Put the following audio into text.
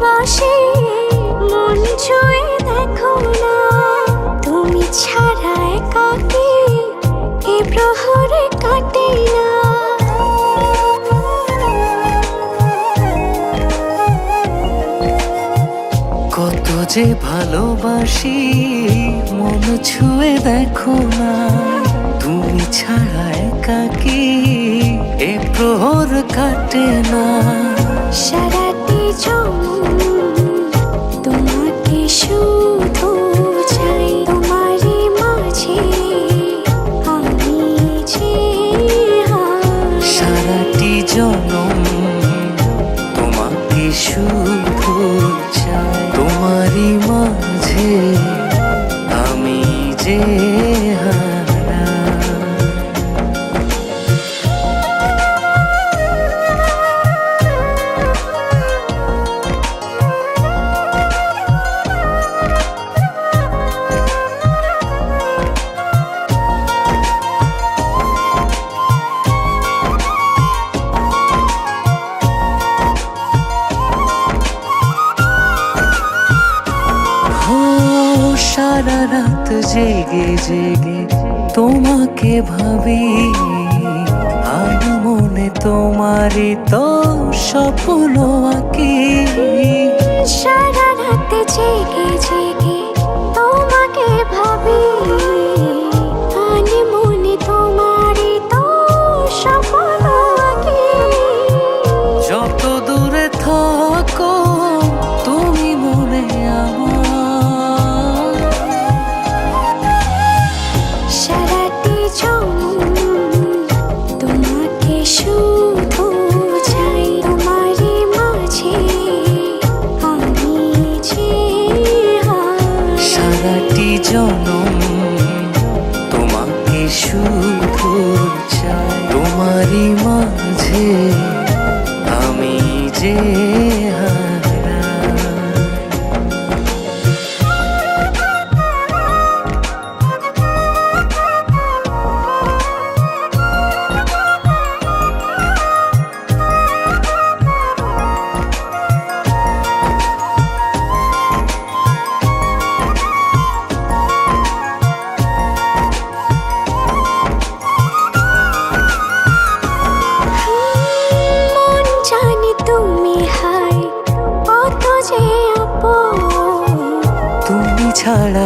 ভালোবাসি মন ছুঁয়ে দেখো না, তুমি ছাড়া একাকী এ প্রহরে কাটে না। কত যে ভালোবাসি মন ছুঁয়ে দেখো না, তুমি ছাড়া একাকী এ প্রহর কাটে না। সারাটি জনম তোমাকে শুধু চাই, তোমারই মাঝে আমি যে সারাটি জনম তোমাকে শুধু চাই, তোমারই মাঝে আমি যে হারা। সারা রাত জেগে জেগে তোমাকে ভাবি, আর মনে তোমারই তো স্বপ্ন আঁকি। সারা রাত জেগে জেগে তোমাকে ভাবি, আর মনে তোমারই তো স্বপ্ন আঁকি। যত দূরে থাকো তুমি মনে আমার, সারাটি জনম তোমাকে শুধু চাই, তোমারই মাঝে আমি যে সারাটি জনম তোমাকে শুধু চাই, তোমারই মাঝে আমি যে হারা। মন জানে তুমি হাই কত যে আপন, তুমি ছাড়া